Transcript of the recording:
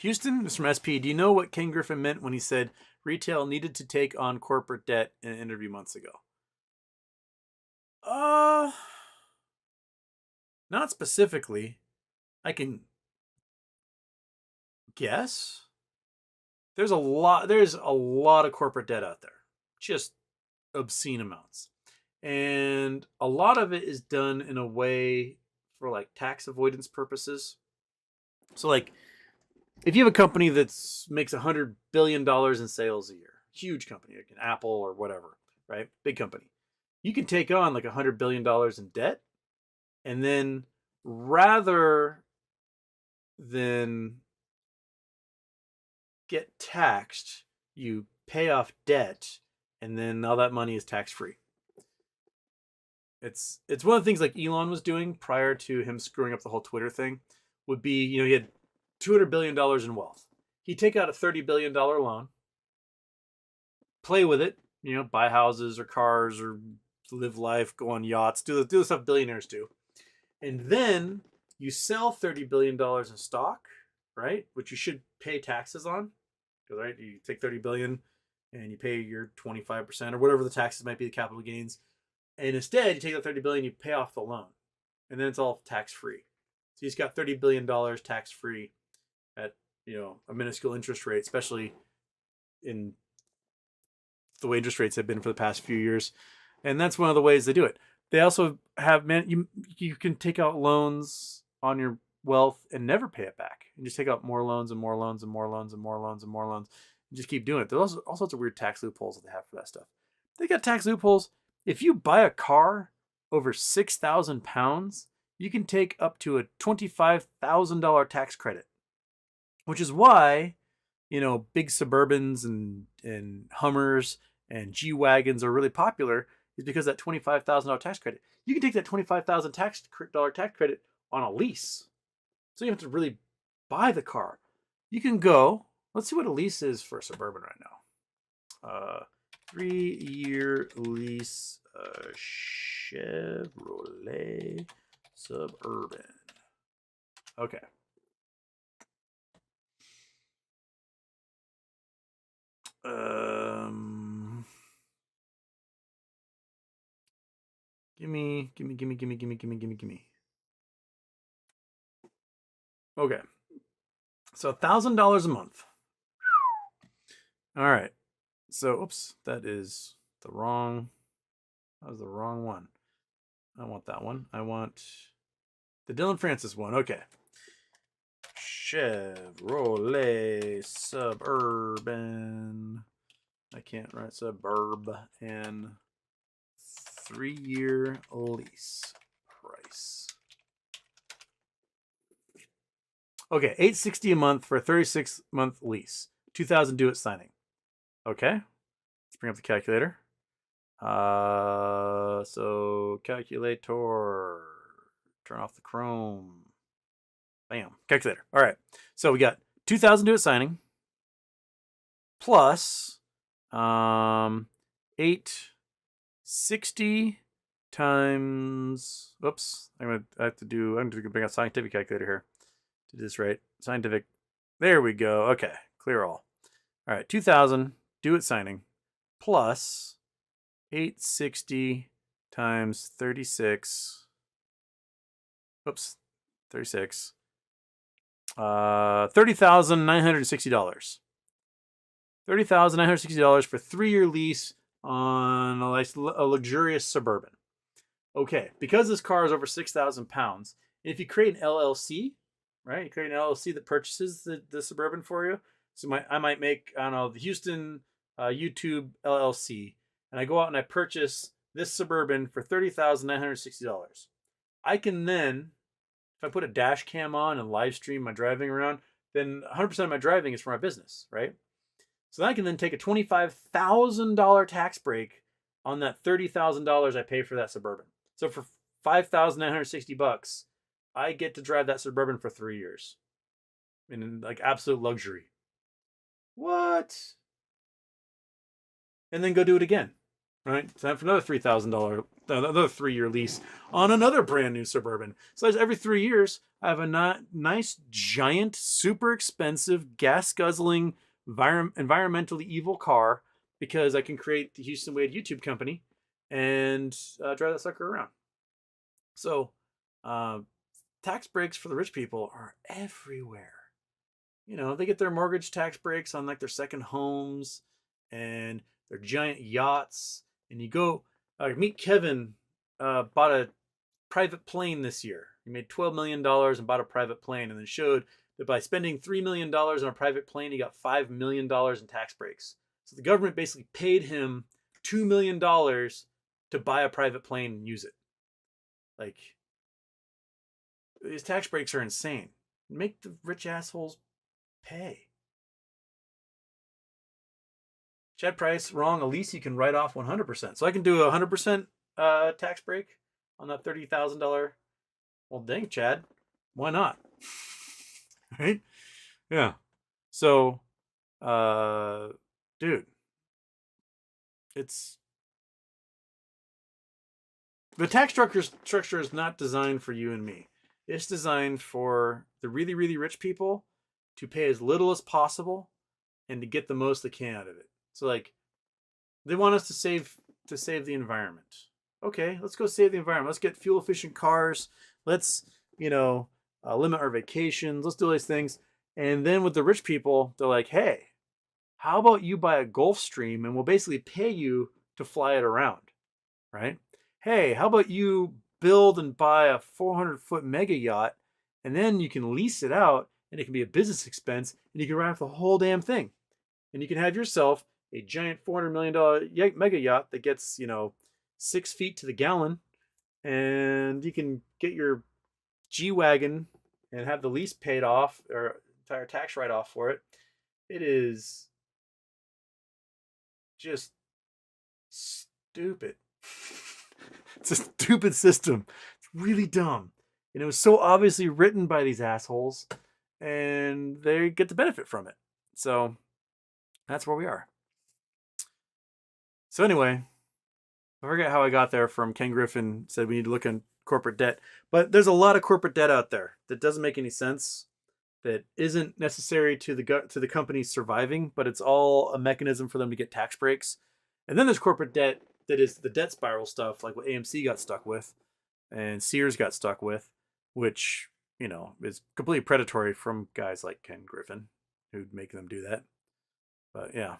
Houston, this is from SP. Do you know what Ken Griffin meant when he said retail needed to take on corporate debt in an interview months ago? Uh, Not specifically. I can guess. There's a lot of corporate debt out there. Just obscene amounts. And a lot of it is done in a way for like tax avoidance purposes. So like if you have a company that makes $100 billion in sales a year, huge company, like an Apple or whatever, right? Big company. You can take on like $100 billion in debt. And then rather than get taxed, you pay off debt, and then all that money is tax free. It's one of the things like Elon was doing prior to him screwing up the whole Twitter thing. Would be, he had $200 billion in wealth. He'd take out a $30 billion loan, play with it, buy houses or cars or live life, go on yachts, do the stuff billionaires do. And then you sell $30 billion in stock, right? Which you should pay taxes on. Because, right, you take $30 billion and you pay your 25% or whatever the taxes might be, the capital gains. And instead, you take that $30 billion, you pay off the loan. And then it's all tax-free. So he's got $30 billion tax-free at, a minuscule interest rate, especially in the way interest rates have been for the past few years. And that's one of the ways they do it. They also have, you can take out loans on your wealth and never pay it back. And just take out more loans and more loans and more loans and more loans and more loans. And just keep doing it. There's also all sorts of weird tax loopholes that they have for that stuff. They got tax loopholes. If you buy a car over 6,000 pounds, you can take up to a $25,000 tax credit. Which is why, big Suburbans and Hummers and G-Wagons are really popular, is because that $25,000 tax credit. You can take that $25,000 tax credit on a lease. So you don't have to really buy the car. You can go, let's see what a lease is for a Suburban right now. 3-year lease, Chevrolet Suburban. Okay. Gimme. Okay. So $1,000 a month. All right. So, oops, that was the wrong one. I want that one. I want the Dylan Francis one. Okay. Chevrolet Suburban. I can't write suburb. And 3-year lease price. Okay, $860 a month for a 36-month lease. $2,000 due at signing. Okay, let's bring up the calculator. So calculator, turn off the Chrome. Bam, calculator. All right, so we got $2,000 due at signing plus 860 times. Oops, I'm gonna bring out scientific calculator here to do this right. Scientific. There we go. Okay, clear all. All right, 2,000 due at signing plus 860 times 36. Oops, 36. $30,960. $30,960 for 3-year lease on a luxurious Suburban. Okay, because this car is over 6,000 pounds, if you create an LLC, right? You create an LLC that purchases the Suburban for you. So I might make, the Houston YouTube LLC, and I go out and I purchase this Suburban for $30,960. I can then, if I put a dash cam on and live stream my driving around, then 100% of my driving is for my business, right? So I can then take a $25,000 tax break on that $30,000 I pay for that Suburban. So for $5,960, I get to drive that Suburban for 3 years in like absolute luxury. What? And then go do it again, right? Time for another $3,000 another 3-year lease on another brand new Suburban. So every 3 years, I have a nice, giant, super expensive, gas guzzling, environmentally evil car because I can create the Houston Wade YouTube company and drive that sucker around. So, tax breaks for the rich people are everywhere. You know, they get their mortgage tax breaks on like their second homes and their giant yachts. And you go, meet Kevin, bought a private plane this year. He made $12 million and bought a private plane, and then showed that by spending $3 million on a private plane, he got $5 million in tax breaks. So the government basically paid him $2 million to buy a private plane and use it. Like, these tax breaks are insane. Make the rich assholes pay. Chad Price, wrong. A lease you can write off 100%. So I can do a 100% tax break on that $30,000. Well, dang, Chad. Why not? Right? Yeah. So, dude, it's... The tax structure is not designed for you and me. It's designed for the really, really rich people to pay as little as possible and to get the most they can out of it. So like, they want us to save the environment. Okay, let's go save the environment. Let's get fuel efficient cars. Let's, limit our vacations. Let's do all these things. And then with the rich people, they're like, hey, how about you buy a Gulfstream and we'll basically pay you to fly it around, right? Hey, how about you build and buy a 400-foot mega yacht and then you can lease it out and it can be a business expense and you can ride off the whole damn thing. And you can have yourself a giant $400 million mega yacht that gets, 6 feet to the gallon, and you can get your G-Wagon and have the lease paid off or entire tax write-off for it. It is just stupid. It's a stupid system. It's really dumb. And it was so obviously written by these assholes, and they get the benefit from it. So that's where we are. So anyway, I forget how I got there from Ken Griffin said we need to look at corporate debt. But there's a lot of corporate debt out there that doesn't make any sense, that isn't necessary to the company surviving, but it's all a mechanism for them to get tax breaks. And then there's corporate debt that is the debt spiral stuff, like what AMC got stuck with and Sears got stuck with, which, is completely predatory from guys like Ken Griffin who'd make them do that. But yeah.